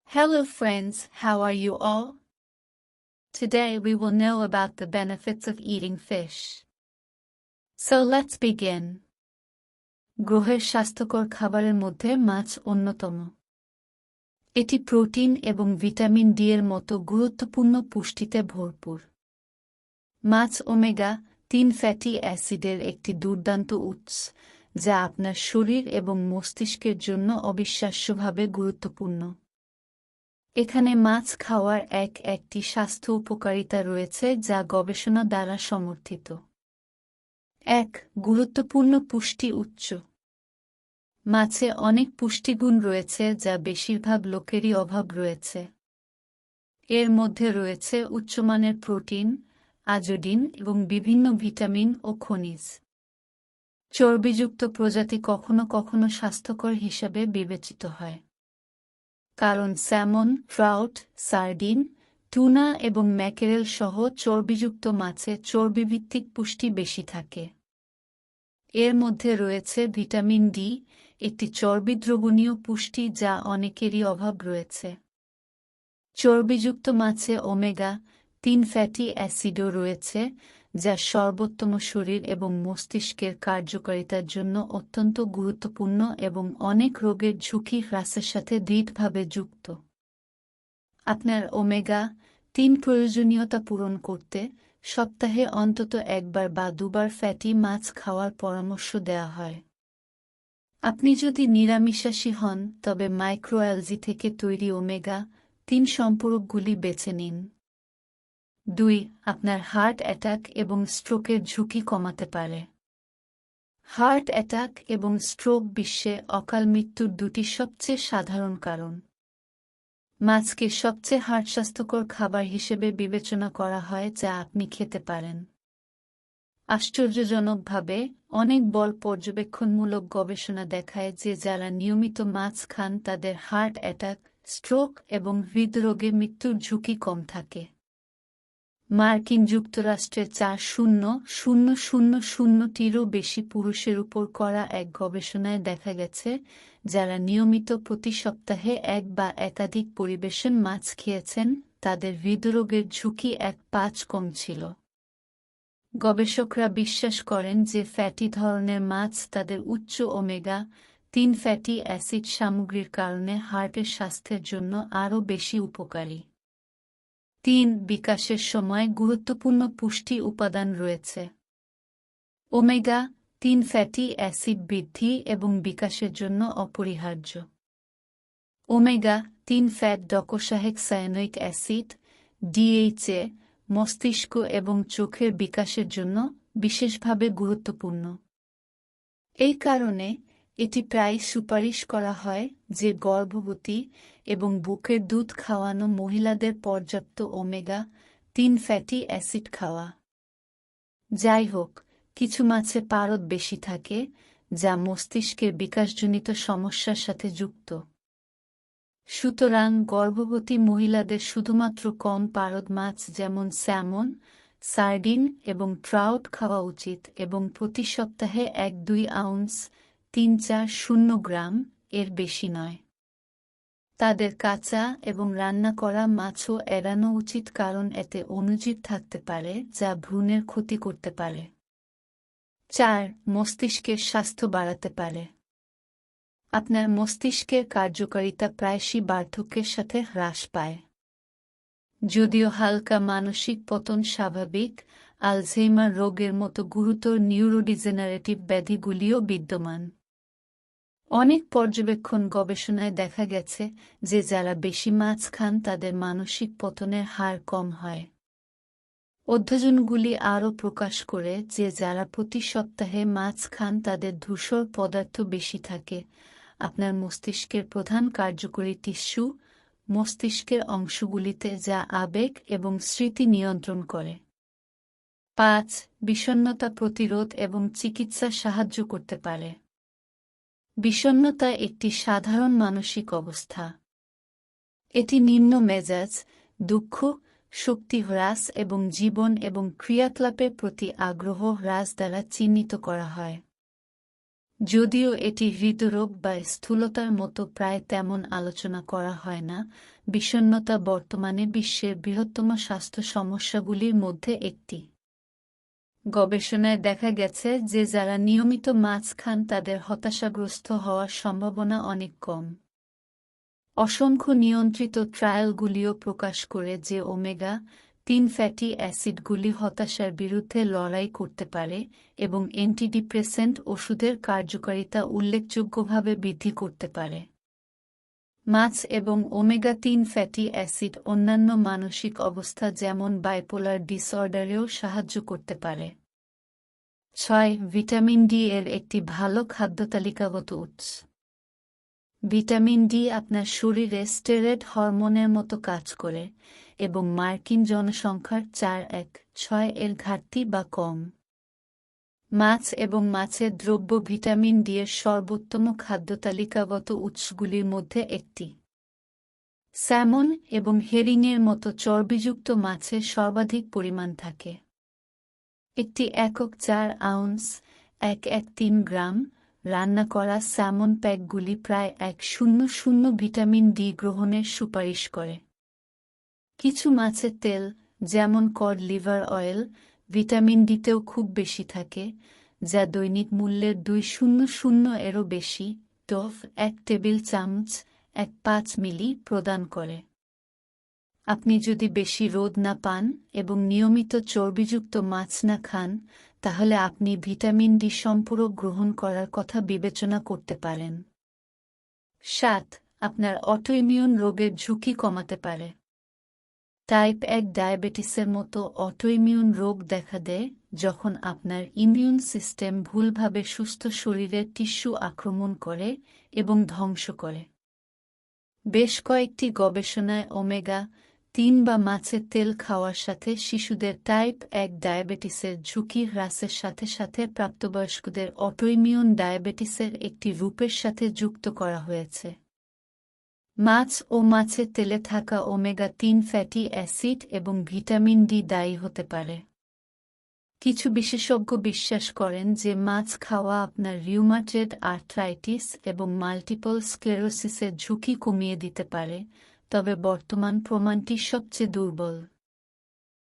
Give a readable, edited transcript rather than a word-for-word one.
Hello friends, how are you all? Today we will know about the benefits of eating fish. So let's begin. গ্রহের স্বাস্থ্যকর খাবারের মধ্যে মাছ অন্যতম। এটি protein এবং ভিটামিন ডি এর মতো গুরুত্বপূর্ণ পুষ্টিতে ভরপুর। মাছ ওমেগা-3 ফ্যাটি অ্যাসিডের একটি দুর্দান্ত উৎস, যা আপনার শরীর এবং মস্তিষ্কের জন্য অবিশ্বাস্যভাবে গুরুত্বপূর্ণ। এখানে মাছ খাওয়ার একটি স্বাস্থ্য উপকারিতা রয়েছে যা গবেষণা দ্বারা সমর্থিত। 1. গুরুত্বপূর্ণ পুষ্টি উৎস। মাছে অনেক পুষ্টিগুণ রয়েছে যা বেশিরভাগ লোকেরই অভাব রয়েছে। এর মধ্যে রয়েছে উচ্চমানের প্রোটিন, আয়োডিন এবং বিভিন্ন ভিটামিন ও খনিজ। চর্বিযুক্ত প্রজাতি কখনো কখনো স্বাস্থ্যকর হিসাবে বিবেচিত হয়, কারণ স্যামন, ট্রাউট, সার্ডিন, টুনা এবং ম্যাকেরেল সহ চর্বিযুক্ত মাছে চর্বিভিত্তিক পুষ্টি বেশি থাকে। এর মধ্যে রয়েছে ভিটামিন ডি, একটি চর্বিদ্রবণীয় পুষ্টি যা অনেকেরই অভাব রয়েছে। চর্বিযুক্ত মাছে ওমেগা-3 ফ্যাটি অ্যাসিডও রয়েছে, যা সর্বোত্তম শরীর এবং মস্তিষ্কের কার্যকারিতার জন্য অত্যন্ত গুরুত্বপূর্ণ এবং অনেক রোগের ঝুঁকি হ্রাসের সাথে দৃঢ়ভাবে যুক্ত। আপনার ওমেগা-3 প্রয়োজনীয়তা পূরণ করতে সপ্তাহে অন্তত একবার বা দুবার ফ্যাটি মাছ খাওয়ার পরামর্শ দেওয়া হয়। আপনি যদি নিরামিষাশী হন তবে মাইক্রোঅ্যালজি থেকে তৈরি ওমেগা-3 সম্পূরকগুলি বেছে নিন। 2. আপনার হার্ট অ্যাটাক এবং স্ট্রোকের ঝুঁকি কমাতে পারে। হার্ট অ্যাটাক এবং স্ট্রোক বিশ্বে অকাল মৃত্যুর দুটি সবচেয়ে সাধারণ কারণ। মাছকে সবচেয়ে স্বাস্থ্যকর খাবার হিসেবে বিবেচনা করা হয় যা আপনি খেতে পারেন। আশ্চর্যজনকভাবে, অনেক বল পর্যবেক্ষণমূলক গবেষণা দেখায় যে যারা নিয়মিত মাছ খান তাদের হার্ট অ্যাটাক, স্ট্রোক এবং হৃদরোগে মৃত্যুর ঝুঁকি কম থাকে। মার্কিন যুক্তরাষ্ট্রে 4,000,000টিরও বেশি পুরুষের উপর করা এক গবেষণায় দেখা গেছে, যারা নিয়মিত প্রতি সপ্তাহে এক বা একাধিক পরিবেশন মাছ খেয়েছেন তাদের হৃদরোগের ঝুঁকি 1.5 কম ছিল। গবেষকরা বিশ্বাস করেন যে ফ্যাটি ধরনের মাছ তাদের উচ্চ ওমেগা-3 ফ্যাটি অ্যাসিড সামগ্রীর কারণে হার্টের স্বাস্থ্যের জন্য আরও বেশি উপকারী। 3. বিকাশের সময় গুরুত্বপূর্ণ পুষ্টি উপাদান রয়েছে। ওমেগা-3 ফ্যাটি অ্যাসিড বৃদ্ধি এবং বিকাশের জন্য অপরিহার্য। ওমেগা-3 ফ্যাট ডকোসাহেক্সায়ানোইক অ্যাসিড, ডিএইচএ, মস্তিষ্ক এবং চোখের বিকাশের জন্য বিশেষভাবে গুরুত্বপূর্ণ। এই কারণে এটি প্রায় সুপারিশ করা হয় যে গর্ভবতী এবং বুকের দুধ খাওয়ানো মহিলাদের পর্যাপ্ত ওমেগা-3 ফ্যাটি অ্যাসিড খাওয়া। যাই হোক, কিছু মাছে পারদ বেশি থাকে, যা মস্তিষ্কের বিকাশজনিত সমস্যার সাথে যুক্ত। সুতরাং গর্ভবতী মহিলাদের শুধুমাত্র কম পারদ মাছ যেমন স্যামন, সার্ডিন এবং ট্রাউট খাওয়া উচিত এবং প্রতি সপ্তাহে 1-2 আউন্স (3-4 গ্রাম) এর বেশি নয়। তাদের কাঁচা এবং রান্না করা মাছও এড়ানো উচিত কারণ এতে অণুজীব থাকতে পারে যা ভ্রূণের ক্ষতি করতে পারে। 4. মস্তিষ্কের স্বাস্থ্য বাড়াতে পারে। আপনার মস্তিষ্কের কার্যকারিতা প্রায়শই বার্ধক্যের সাথে হ্রাস পায়। যদিও হালকা মানসিক পতন স্বাভাবিক, আলঝেইমার রোগের মতো গুরুতর নিউরোডিজেনারেটিভ ব্যাধিগুলিও বিদ্যমান। অনেক পর্যবেক্ষণ গবেষণায় দেখা গেছে যে যারা বেশি মাছ খান তাদের মানসিক পতনের হার কম হয়। অধ্যয়নগুলি আরও প্রকাশ করে যে যারা প্রতি সপ্তাহে মাছ খান তাদের ধূসর পদার্থ বেশি থাকে। আপনার মস্তিষ্কের প্রধান কার্যকরী টিস্যু, মস্তিষ্কের অংশগুলিতে যা আবেগ এবং স্মৃতি নিয়ন্ত্রণ করে। 5. বিষণ্ণতা প্রতিরোধ এবং চিকিৎসা সাহায্য করতে পারে। বিষণ্ণতা একটি সাধারণ মানসিক অবস্থা। এটি নিম্ন মেজাজ, দুঃখ, শক্তি হ্রাস এবং জীবন এবং ক্রিয়াকলাপের প্রতি আগ্রহ হ্রাস দ্বারা চিহ্নিত করা হয়। যদিও এটি হৃদরোগ বা স্থূলতার মতো প্রায় তেমন আলোচনা করা হয় না, বিষণ্ণতা বর্তমানে বিশ্বের বৃহত্তম স্বাস্থ্য সমস্যাগুলির মধ্যে একটি। গবেষণায় দেখা গেছে যে যারা নিয়মিত মাছ খান তাদের হতাশাগ্রস্ত হওয়ার সম্ভাবনা অনেক কম। অসংখ্য নিয়ন্ত্রিত ট্রায়ালগুলিও প্রকাশ করে যে ওমেগা-3 ফ্যাটি অ্যাসিডগুলি হতাশার বিরুদ্ধে লড়াই করতে পারে এবং অ্যান্টিডিপ্রেসেন্ট ওষুধের কার্যকারিতা উল্লেখযোগ্যভাবে বৃদ্ধি করতে পারে। মাছ এবং ওমেগা-3 ফ্যাটি অ্যাসিড অন্যান্য মানসিক অবস্থা যেমন বাইপোলার ডিসঅর্ডারেও সাহায্য করতে পারে। 6. ভিটামিন ডি এর একটি ভালো খাদ্যতালিকাগত উৎস। ভিটামিন ডি আপনার শরীরে স্টেরয়েড হরমোনের মতো কাজ করে এবং মার্কিন জনসংখ্যার 4.1/6 এর ঘাটতি বা কম। মাছ এবং মাছের দ্রব্য ভিটামিন ডি এর সর্বোত্তম খাদ্যতালিকাগত উৎসগুলির মধ্যে একটি। স্যামন এবং হেরিংয়ের মতো চর্বিযুক্ত মাছের সর্বাধিক পরিমাণ থাকে। একটি একক 4 আউন্স 1.3 গ্রাম রান্না করা স্যামন প্যাকগুলি প্রায় 100 ভিটামিন ডি গ্রহণের সুপারিশ করে। কিছু মাছের তেল, যেমন কড লিভার অয়েল, ভিটামিন ডিতেও খুব বেশি থাকে, যা দৈনিক মূল্যের 200 এরও বেশি, ডোভ 1 টেবিল চামচ 1.5 মিলি প্রদান করে। আপনি যদি বেশি রোদ না পান এবং নিয়মিত চর্বিযুক্ত মাছ না খান, তাহলে আপনি ভিটামিন ডি সম্পূরক গ্রহণ করার কথা বিবেচনা করতে পারেন। 7. আপনার অটোইমিউন রোগের ঝুঁকি কমাতে পারে। টাইপ 1 ডায়াবেটিসের মতো অটোইমিউন রোগ দেখা দেয় যখন আপনার ইমিউন সিস্টেম ভুলভাবে সুস্থ শরীরের টিস্যু আক্রমণ করে এবং ধ্বংস করে। বেশ কয়েকটি গবেষণায় ওমেগা-3 বা মাছের তেল খাওয়ার সাথে শিশুদের টাইপ 1 ডায়াবেটিসের ঝুঁকি হ্রাসের সাথে সাথে প্রাপ্তবয়স্কদের অটোইমিউন ডায়াবেটিসের একটি রূপের সাথে যুক্ত করা হয়েছে। মাছ ও মাছের তেলে থাকা ওমেগা-3 ফ্যাটি অ্যাসিড এবং ভিটামিন ডি দায়ী হতে পারে। কিছু বিশেষজ্ঞ বিশ্বাস করেন যে মাছ খাওয়া আপনার রিউমাটয়েড আর্থ্রাইটিস এবং মাল্টিপল স্ক্লেরোসিসের ঝুঁকি কমিয়ে দিতে পারে, তবে বর্তমান প্রমাণটি সবচেয়ে দুর্বল।